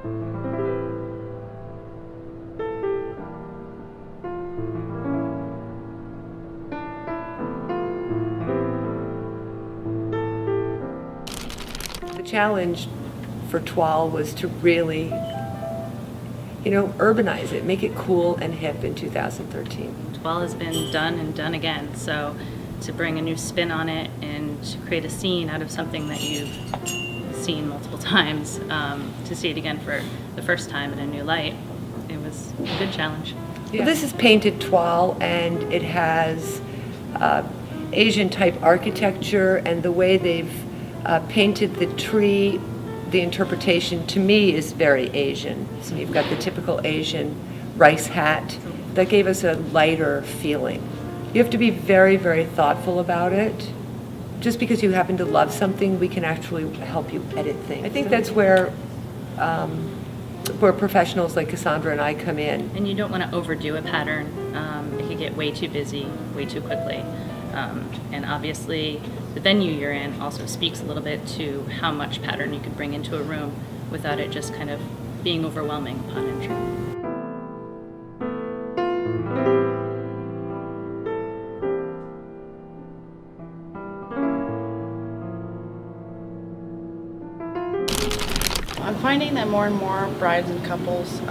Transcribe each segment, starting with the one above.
The challenge for toile was to really, urbanize it, make it cool and hip in 2013. Toile has been done and done again, so to bring a new spin on it and to create a scene out of something that you've seen multiple times, to see it again for the first time in a new light, it was a good challenge. Yeah. Well, this is painted toile, and it has Asian type architecture, and the way they've painted the tree, the interpretation to me is very Asian. So you've got the typical Asian rice hat that gave us a lighter feeling. You have to be very, very thoughtful about it. Just because you happen to love something, we can actually help you edit things. I think that's where professionals like Cassandra and I come in. And you don't want to overdo a pattern. It could get way too busy, way too quickly. And obviously, the venue you're in also speaks a little bit to how much pattern you could bring into a room without it just kind of being overwhelming upon entry. I'm finding that more and more brides and couples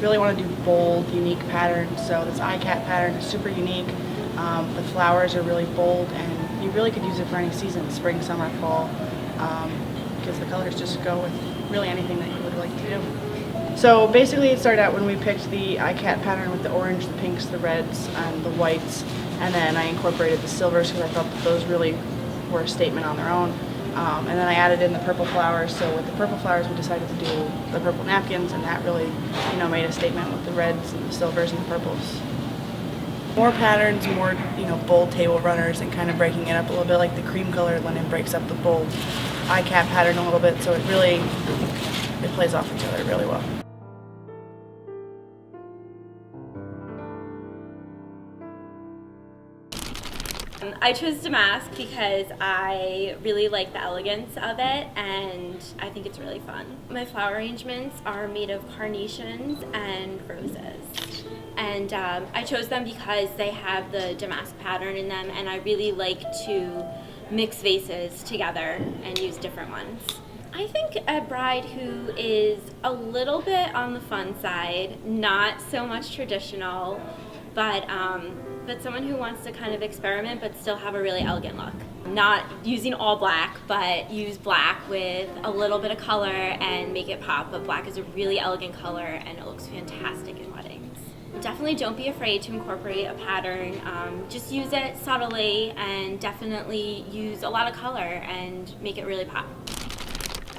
really want to do bold, unique patterns. So this ICAT pattern is super unique. The flowers are really bold, and you really could use it for any season, spring, summer, fall, because the colors just go with really anything that you would like to do. So basically it started out when we picked the ICAT pattern with the orange, the pinks, the reds, and the whites, and then I incorporated the silvers because I thought that those really were a statement on their own. And then I added in the purple flowers. So with the purple flowers, we decided to do the purple napkins, and that really, made a statement with the reds and the silvers and the purples. More patterns, more, bold table runners, and kind of breaking it up a little bit, like the cream colored linen breaks up the bold ICAT pattern a little bit. So it plays off each other really well. I chose damask because I really like the elegance of it, and I think it's really fun. My flower arrangements are made of carnations and roses, and I chose them because they have the damask pattern in them, and I really like to mix vases together and use different ones. I think a bride who is a little bit on the fun side, not so much traditional, but someone who wants to kind of experiment but still have a really elegant look. Not using all black, but use black with a little bit of color and make it pop. But black is a really elegant color, and it looks fantastic in weddings. Definitely don't be afraid to incorporate a pattern. Just use it subtly, and definitely use a lot of color and make it really pop.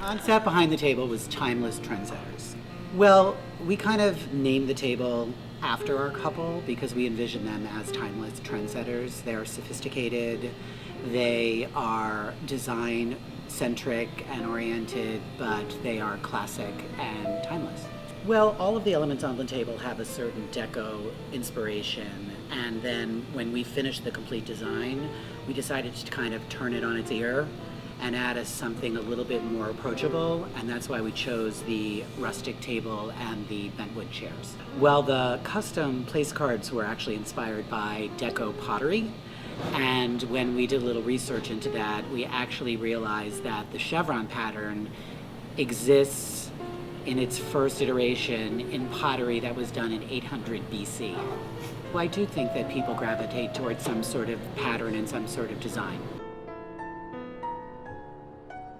On set behind the table was Timeless Trendsetters. Well, we kind of named the table after our couple because we envision them as timeless trendsetters. They are sophisticated, they are design-centric and oriented, but they are classic and timeless. Well, all of the elements on the table have a certain deco inspiration, and then when we finished the complete design, we decided to kind of turn it on its ear and add us something a little bit more approachable, and that's why we chose the rustic table and the bentwood chairs. Well, the custom place cards were actually inspired by deco pottery, and when we did a little research into that, we actually realized that the chevron pattern exists in its first iteration in pottery that was done in 800 BC. Well, I do think that people gravitate towards some sort of pattern and some sort of design.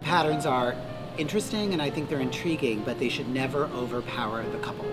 Patterns are interesting and I think they're intriguing, but they should never overpower the couple.